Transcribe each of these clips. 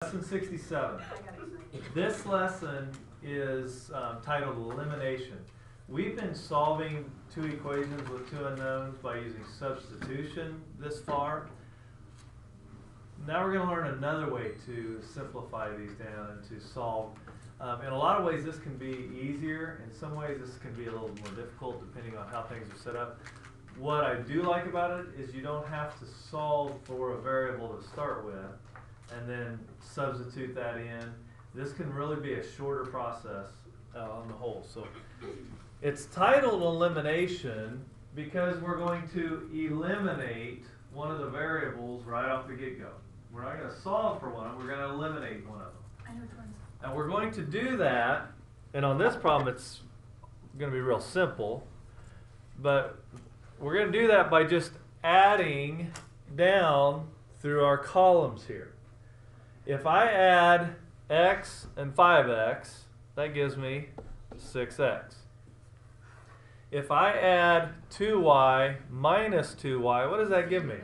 Lesson 67. This lesson is titled Elimination. We've been solving two equations with two unknowns by using substitution this far. Now we're going to learn another way to simplify these down and to solve. In a lot of ways this can be easier. In some ways this can be a little more difficult depending on how things are set up. What I do like about it is you don't have to solve for a variable to start with and then substitute that in. This can really be a shorter process on the whole. So it's titled elimination because we're going to eliminate one of the variables right off the get-go. We're not going to solve for one, we're going to eliminate one of them. I know which ones. And we're going to do that, and on this problem it's going to be real simple, but we're going to do that by just adding down through our columns here. If I add x and 5x, that gives me 6x. If I add 2y minus 2y, what does that give me?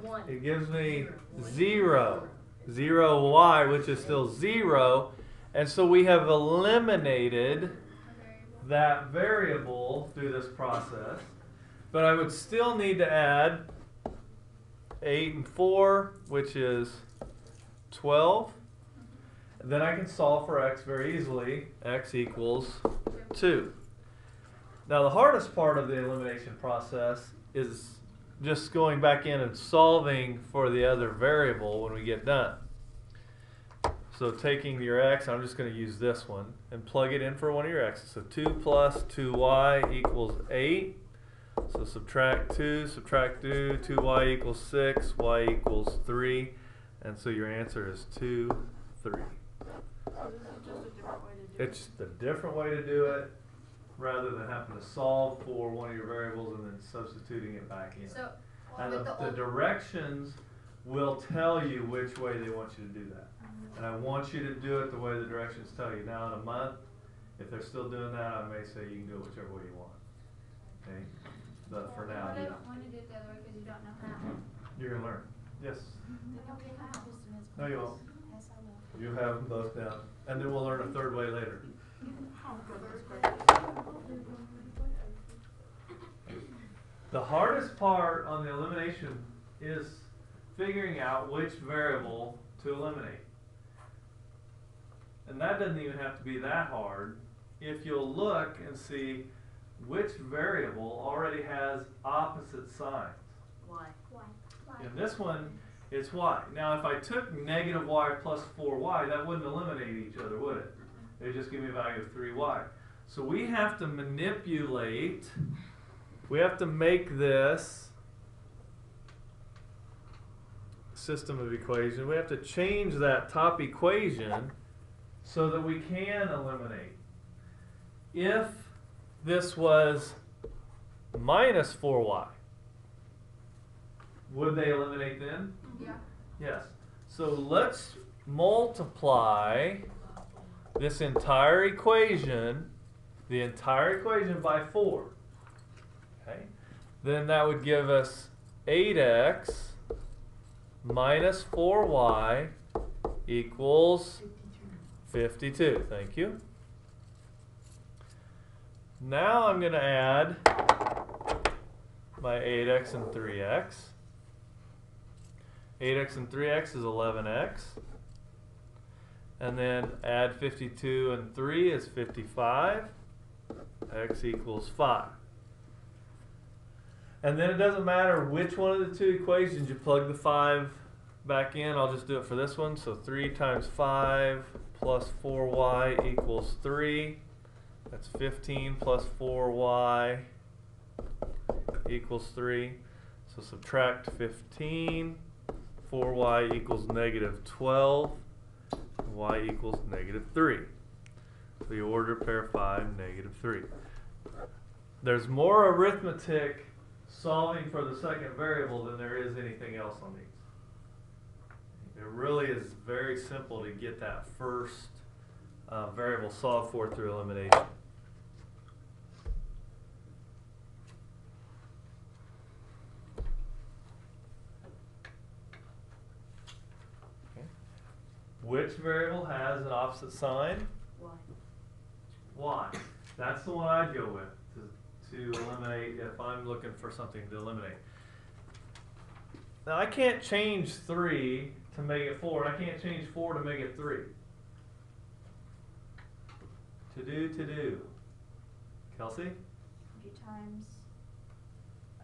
1. It gives me 0. 0y, which is still 0. And so we have eliminated that variable through this process. But I would still need to add 8 and 4, which is 12. Then I can solve for x very easily. X equals 2. Now the hardest part of the elimination process is just going back in and solving for the other variable when we get done. So taking your x, I'm just going to use this one, and plug it in for one of your x's. So 2 plus 2y equals 8. So subtract 2, subtract 2, 2y equals 6, y equals 3. And so your answer is 2, 3. So this is just a different way to do it. It's a different way to do it rather than having to solve for one of your variables and then substituting it back in. So, And with the directions will tell you which way they want you to do that. And I want you to do it the way the directions tell you. Now in a month, if they're still doing that, I may say you can do it whichever way you want. Okay? But for now, But I don't want to do it the other way because you don't know how. you're going to learn. Yes? Okay, how? No, you won't. Yes, I will. You have them both down. And then we'll learn a third way later. The hardest part on the elimination is figuring out which variable to eliminate. And that doesn't even have to be that hard if you'll look and see which variable already has opposite signs. Why? In this one, it's y. Now if I took negative y plus 4y, that wouldn't eliminate each other, would it? It would just give me a value of 3y. So we have to manipulate, we have to make this system of equations, we have to change that top equation so that we can eliminate. If this was minus 4y, would they eliminate then? Yeah. Yes. So let's multiply this entire equation, the entire equation by 4. Okay? Then that would give us 8x minus 4y equals 52. Thank you. Now I'm going to add my 8x and 3x. 8x and 3x is 11x. And then add 52 and 3 is 55. X equals 5. And then it doesn't matter which one of the two equations you plug the 5 back in. I'll just do it for this one. So 3 times 5 plus 4y equals 3. That's 15 plus 4y equals 3. So subtract 15. 4y equals negative 12. Y equals negative 3. So you order pair 5, negative 3. There's more arithmetic solving for the second variable than there is anything else on these. It really is very simple to get that first variable solved for through elimination. Which variable has an opposite sign? Y. Y. That's the one I'd go with to eliminate if I'm looking for something to eliminate. Now I can't change 3 to make it 4, and I can't change 4 to make it 3. To do. Kelsey? Would you times,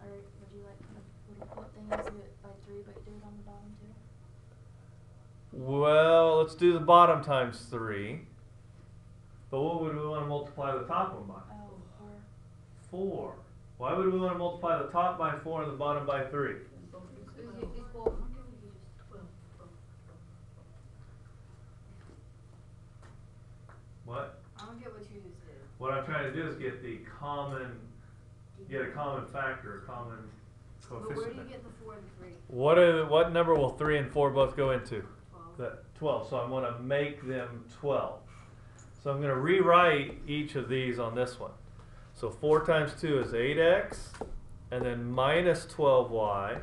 or would you like put things do it by 3 but do it on the bottom too? Well, let's do the bottom times 3. But what would we want to multiply the top one by? Oh, 4. Why would we want to multiply the top by 4 and the bottom by 3? What? I don't get what you just did. What I'm trying to do is get a common factor, a common But coefficient. where do you get the 4 and 3? What number will 3 and 4 both go into? 12. That 12. So I'm going to make them 12. So I'm going to rewrite each of these on this one. So 4 times 2 is 8x, and then minus 12y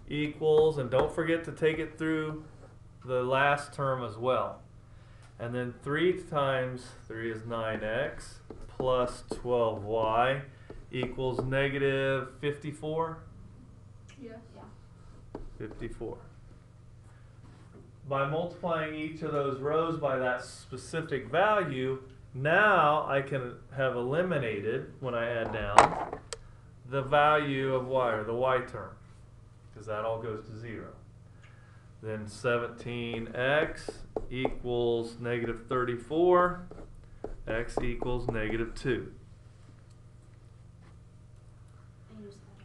equals, and don't forget to take it through the last term as well. And then 3 times 3 is 9x plus 12y equals negative 54. Yes. Yeah. 54. By multiplying each of those rows by that specific value, now I can have eliminated, when I add down, the value of y, or the y term, because that all goes to 0. Then 17x equals negative 34, x equals negative 2. And you just add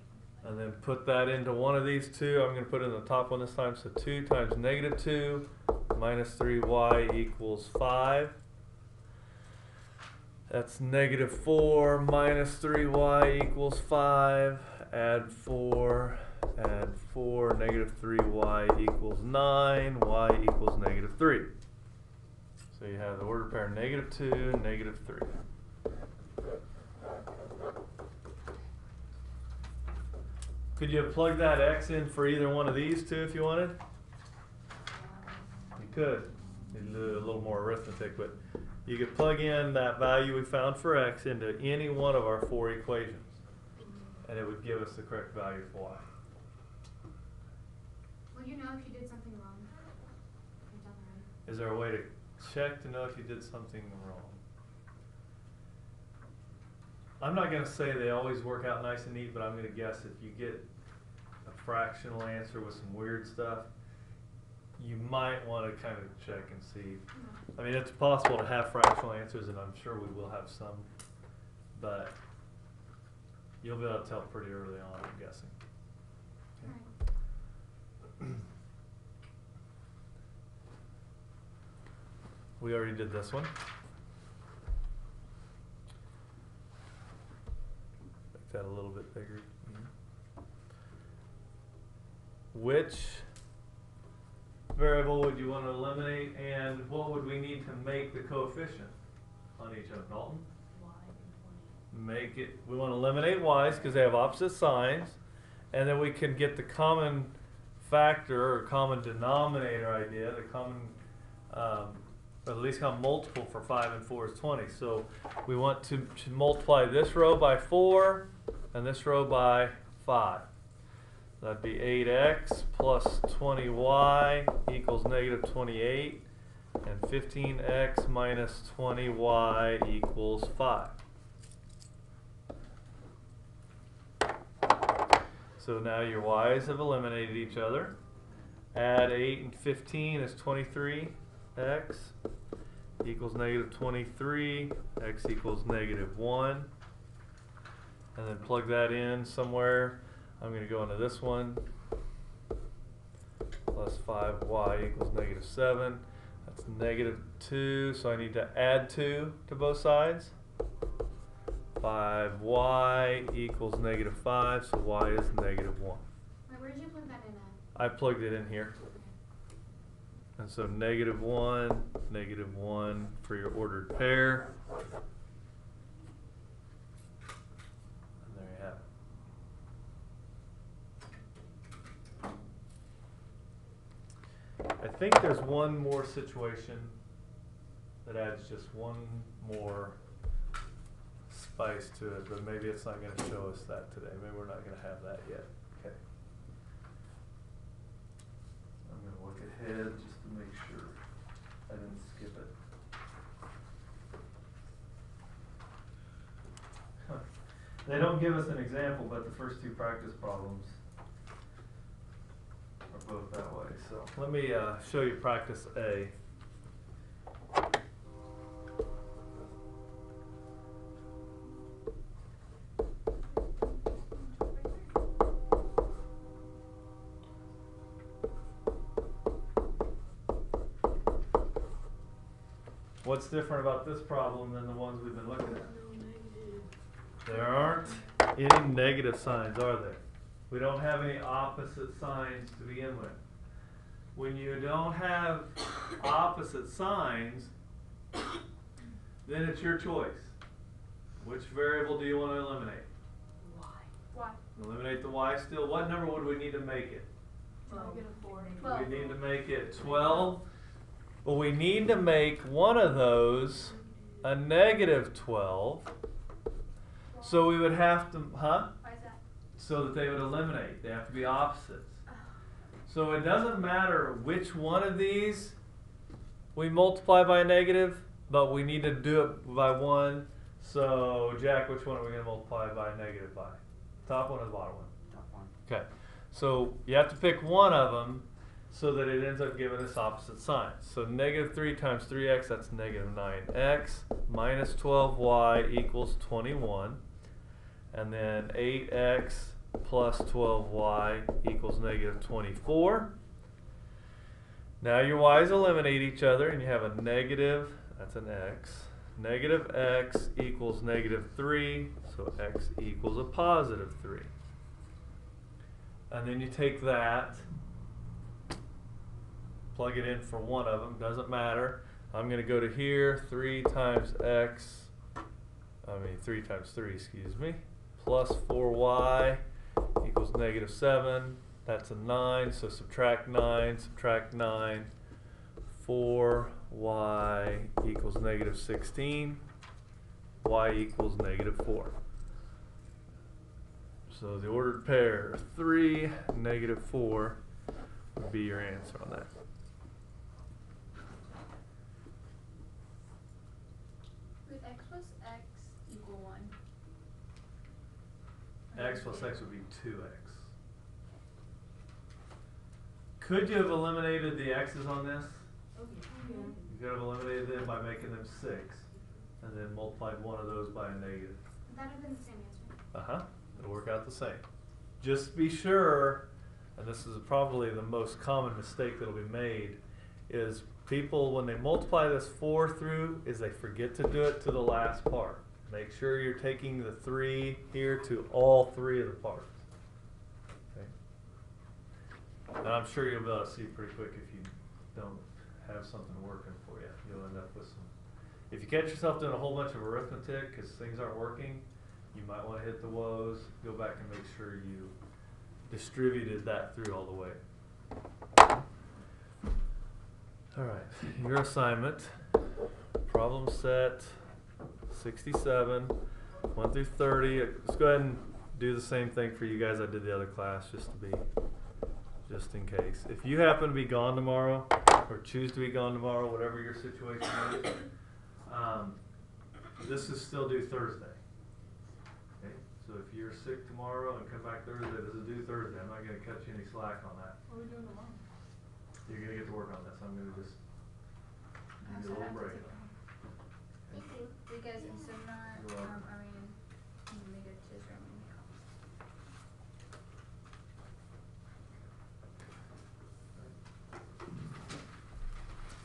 it. And then put that into one of these two. I'm going to put it in the top one this time. So 2 times negative 2 minus 3y equals 5. That's negative 4 minus 3y equals 5. Add 4, negative 3y equals 9, y equals negative 3. So you have the order pair negative 2, negative 3. Could you have plugged that x in for either one of these two if you wanted? You could. You'd do a little more arithmetic, but you could plug in that value we found for x into any one of our 4 equations, and it would give us the correct value for y. Will you know if you did something wrong? You've done right. Is there a way to check to know if you did something wrong? I'm not going to say they always work out nice and neat, but I'm going to guess if you get a fractional answer with some weird stuff, you might want to kind of check and see. I mean, it's possible to have fractional answers, and I'm sure we will have some, but you'll be able to tell pretty early on, I'm guessing. Alright. We already did this one. Make that a little bit bigger. Which variable would you want to eliminate, and what would we need to make the coefficient on each of them, Dalton? Y and 20. Make it, we want to eliminate y's because they have opposite signs, and then we can get the common factor or common denominator idea, the common, at least common multiple for 5 and 4 is 20. So we want to multiply this row by 4 and this row by 5. That'd be 8x plus 20y equals negative 28, and 15x minus 20y equals 5. So now your y's have eliminated each other. Add 8 and 15 is 23. X equals negative 23. X equals negative 1. And then plug that in somewhere. I'm going to go into this one. Plus 5y equals negative 7. That's negative 2. So I need to add 2 to both sides. 5y equals negative 5, so y is negative 1. Wait, where did you plug that in at? I plugged it in here. And so negative 1 for your ordered pair. And there you have it. I think there's one more situation that adds just one more spice to it, but maybe it's not going to show us that today. Maybe we're not going to have that yet. Okay. I'm going to look ahead just to make sure I didn't skip it. They don't give us an example, but the first two practice problems are both that way. So let me show you practice A. What's different about this problem than the ones we've been looking at? There aren't any negative signs, are there? We don't have any opposite signs to begin with. When you don't have opposite signs, then it's your choice. Which variable do you want to eliminate? Y. Eliminate the y still. What number would we need to make it? -4. We need to make it 12. Well, we need to make one of those a -12. So we would have to, Why is that? so that they would eliminate. They have to be opposites. So it doesn't matter which one of these we multiply by a negative, but we need to do it by one. So Jack, which one are we going to multiply by a negative by? Top one or the bottom one? Top one. Okay. So you have to pick one of them so that it ends up giving us opposite signs. So -3 times 3x, that's -9x, minus 12y equals 21. And then 8x plus 12y equals -24. Now your y's eliminate each other and you have a negative, that's an x. Negative x equals -3, so x equals a +3. And then you take that, plug it in for one of them, doesn't matter. I'm going to go to here, 3 times 3, excuse me, plus 4y equals -7. That's a 9, so subtract 9, 4y equals -16, y equals -4. So the ordered pair, 3, -4 would be your answer on that. With x plus x equal 1. X plus x would be 2x. Could you have eliminated the x's on this? You could have eliminated them by making them 6 and then multiplied one of those by a negative. That would have been the same answer. Uh-huh. It'll work out the same. Just be sure, and this is probably the most common mistake that'll be made, is people, when they multiply this 4 through, is they forget to do it to the last part. Make sure you're taking the 3 here to all 3 of the parts. Okay? And I'm sure you'll be able to see pretty quick if you don't have something working for you. You'll end up with some. If you catch yourself doing a whole bunch of arithmetic because things aren't working, you might want to hit the woes, go back and make sure you distributed that through all the way. All right, your assignment, problem set 67, 1 through 30. Let's go ahead and do the same thing for you guys I did the other class, just in case. If you happen to be gone tomorrow, or choose to be gone tomorrow, whatever your situation is, this is still due Thursday. Okay? So if you're sick tomorrow and come back Thursday, this is due Thursday. I'm not going to cut you any slack on that. What are we doing tomorrow? You're going to get to work on this. I'm going to just give you a little break.